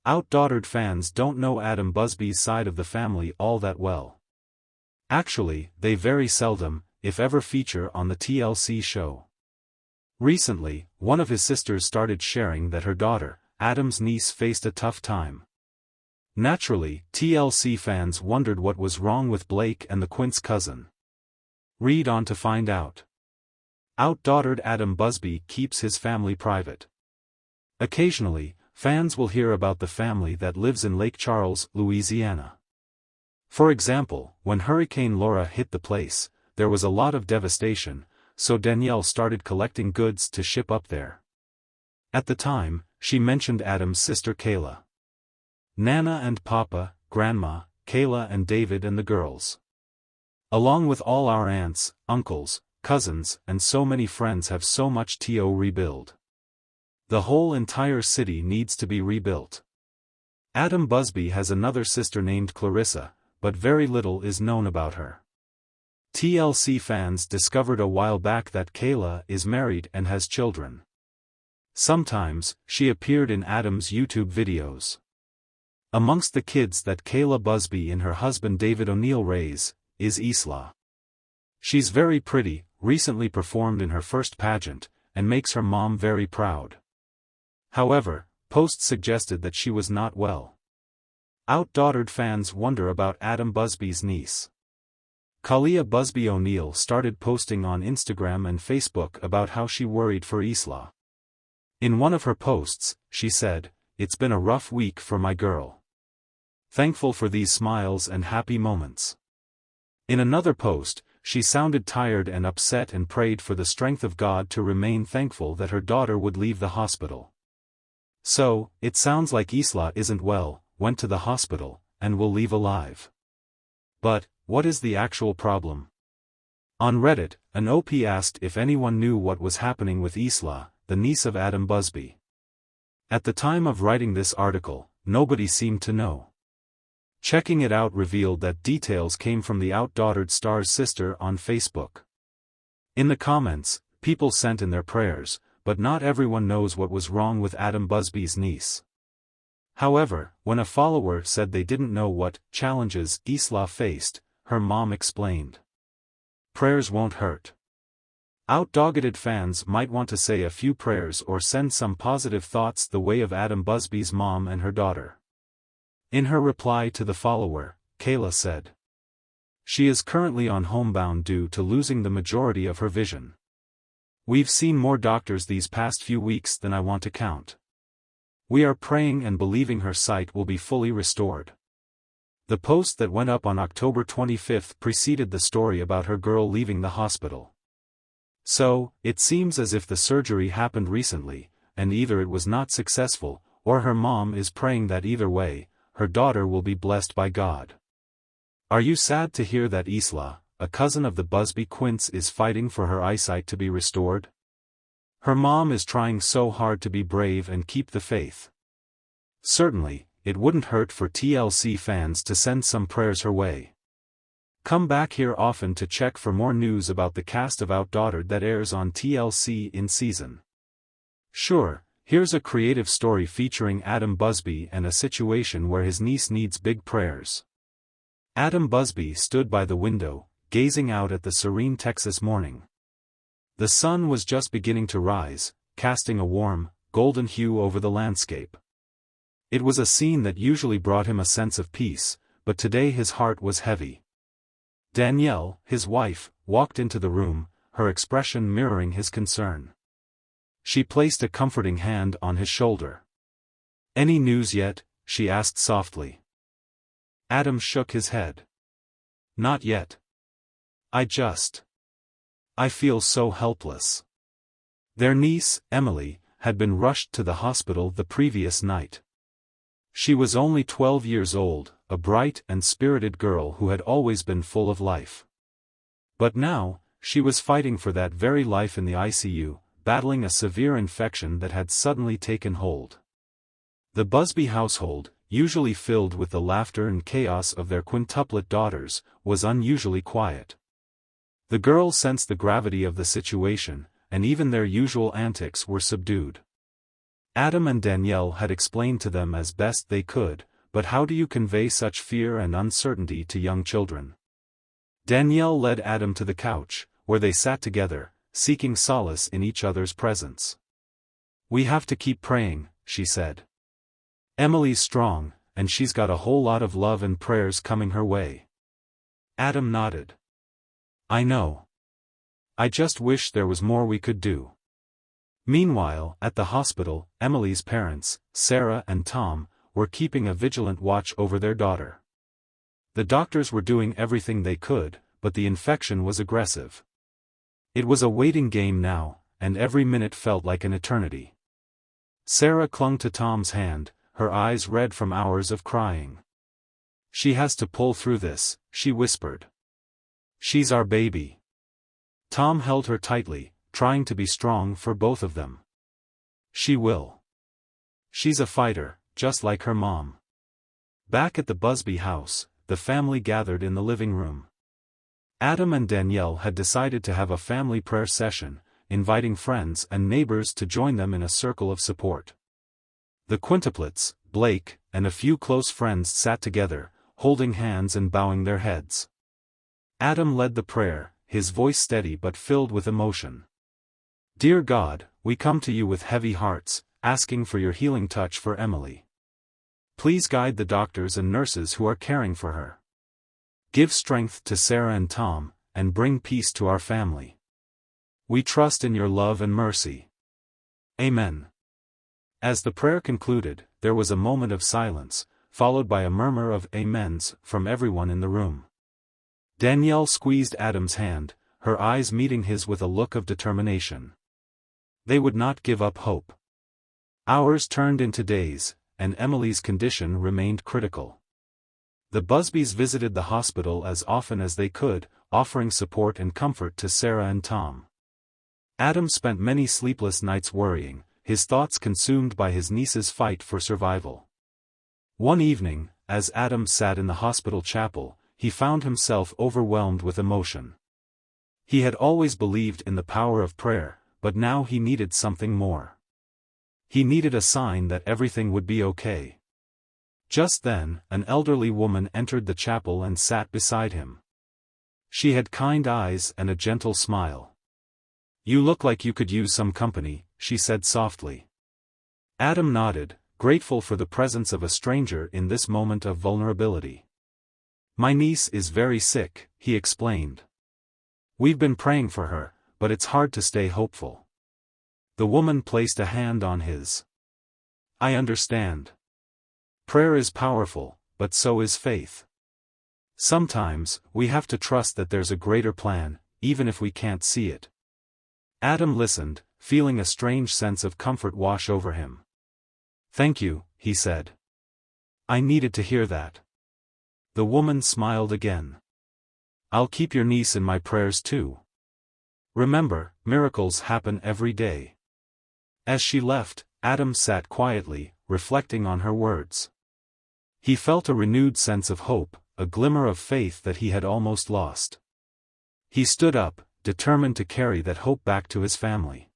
OutDaughtered fans don't know Adam Busby's side of the family all that well. Actually, they very seldom, if ever, feature on the TLC show. Recently, one of his sisters started sharing that her daughter, Adam's niece, faced a tough time. Naturally, TLC fans wondered what was wrong with Blake and the Quint's cousin. Read on to find out. OutDaughtered Adam Busby keeps his family private. Occasionally, fans will hear about the family that lives in Lake Charles, Louisiana. For example, when Hurricane Laura hit the place, there was a lot of devastation, so Danielle started collecting goods to ship up there. At the time, she mentioned Adam's sister Kayla. Nana and Papa, Grandma, Kayla and David and the girls. Along with all our aunts, uncles, cousins, and so many friends have so much to rebuild. The whole entire city needs to be rebuilt. Adam Busby has another sister named Clarissa, but very little is known about her. TLC fans discovered a while back that Kayla is married and has children. Sometimes, she appeared in Adam's YouTube videos. Amongst the kids that Kayla Busby and her husband David O'Neill raise, is Isla. She's very pretty, recently performed in her first pageant, and makes her mom very proud. However, posts suggested that she was not well. OutDaughtered fans wonder about Adam Busby's niece. Kalia Busby O'Neill started posting on Instagram and Facebook about how she worried for Isla. In one of her posts, she said, "It's been a rough week for my girl. Thankful for these smiles and happy moments." In another post, she sounded tired and upset and prayed for the strength of God to remain thankful that her daughter would leave the hospital. So, it sounds like Isla isn't well, went to the hospital, and will leave alive. But, what is the actual problem? On Reddit, an OP asked if anyone knew what was happening with Isla, the niece of Adam Busby. At the time of writing this article, nobody seemed to know. Checking it out revealed that details came from the OutDaughtered star's sister on Facebook. In the comments, people sent in their prayers, but not everyone knows what was wrong with Adam Busby's niece. However, when a follower said they didn't know what challenges Isla faced, her mom explained. Prayers won't hurt. OutDaughtered fans might want to say a few prayers or send some positive thoughts the way of Adam Busby's mom and her daughter. In her reply to the follower, Kayla said, "She is currently on homebound due to losing the majority of her vision. We've seen more doctors these past few weeks than I want to count. We are praying and believing her sight will be fully restored." The post that went up on October 25 preceded the story about her girl leaving the hospital. So, it seems as if the surgery happened recently, and either it was not successful, or her mom is praying that either way, her daughter will be blessed by God. Are you sad to hear that Isla, a cousin of the Busby Quints, is fighting for her eyesight to be restored? Her mom is trying so hard to be brave and keep the faith. Certainly, it wouldn't hurt for TLC fans to send some prayers her way. Come back here often to check for more news about the cast of OutDaughtered that airs on TLC in season. Sure, here's a creative story featuring Adam Busby and a situation where his niece needs big prayers. Adam Busby stood by the window, gazing out at the serene Texas morning. The sun was just beginning to rise, casting a warm, golden hue over the landscape. It was a scene that usually brought him a sense of peace, but today his heart was heavy. Danielle, his wife, walked into the room, her expression mirroring his concern. She placed a comforting hand on his shoulder. "Any news yet?" she asked softly. Adam shook his head. "Not yet. I feel so helpless." Their niece, Emily, had been rushed to the hospital the previous night. She was only 12 years old, a bright and spirited girl who had always been full of life. But now, she was fighting for that very life in the ICU, battling a severe infection that had suddenly taken hold. The Busby household, usually filled with the laughter and chaos of their quintuplet daughters, was unusually quiet. The girls sensed the gravity of the situation, and even their usual antics were subdued. Adam and Danielle had explained to them as best they could, but how do you convey such fear and uncertainty to young children? Danielle led Adam to the couch, where they sat together, seeking solace in each other's presence. "We have to keep praying," she said. "Emily's strong, and she's got a whole lot of love and prayers coming her way." Adam nodded. "I know. I just wish there was more we could do." Meanwhile, at the hospital, Emily's parents, Sarah and Tom, were keeping a vigilant watch over their daughter. The doctors were doing everything they could, but the infection was aggressive. It was a waiting game now, and every minute felt like an eternity. Sarah clung to Tom's hand, her eyes red from hours of crying. "She has to pull through this," she whispered. "She's our baby." Tom held her tightly, trying to be strong for both of them. "She will. She's a fighter, just like her mom." Back at the Busby house, the family gathered in the living room. Adam and Danielle had decided to have a family prayer session, inviting friends and neighbors to join them in a circle of support. The quintuplets, Blake, and a few close friends sat together, holding hands and bowing their heads. Adam led the prayer, his voice steady but filled with emotion. "Dear God, we come to you with heavy hearts, asking for your healing touch for Emily. Please guide the doctors and nurses who are caring for her. Give strength to Sarah and Tom, and bring peace to our family. We trust in your love and mercy. Amen." As the prayer concluded, there was a moment of silence, followed by a murmur of amens from everyone in the room. Danielle squeezed Adam's hand, her eyes meeting his with a look of determination. They would not give up hope. Hours turned into days, and Emily's condition remained critical. The Busbys visited the hospital as often as they could, offering support and comfort to Sarah and Tom. Adam spent many sleepless nights worrying, his thoughts consumed by his niece's fight for survival. One evening, as Adam sat in the hospital chapel, he found himself overwhelmed with emotion. He had always believed in the power of prayer, but now he needed something more. He needed a sign that everything would be okay. Just then, an elderly woman entered the chapel and sat beside him. She had kind eyes and a gentle smile. "You look like you could use some company," she said softly. Adam nodded, grateful for the presence of a stranger in this moment of vulnerability. "My niece is very sick," he explained. "We've been praying for her, but it's hard to stay hopeful." The woman placed a hand on his. "I understand. Prayer is powerful, but so is faith. Sometimes, we have to trust that there's a greater plan, even if we can't see it." Adam listened, feeling a strange sense of comfort wash over him. "Thank you," he said. "I needed to hear that." The woman smiled again. "I'll keep your niece in my prayers too. Remember, miracles happen every day." As she left, Adam sat quietly, reflecting on her words. He felt a renewed sense of hope, a glimmer of faith that he had almost lost. He stood up, determined to carry that hope back to his family.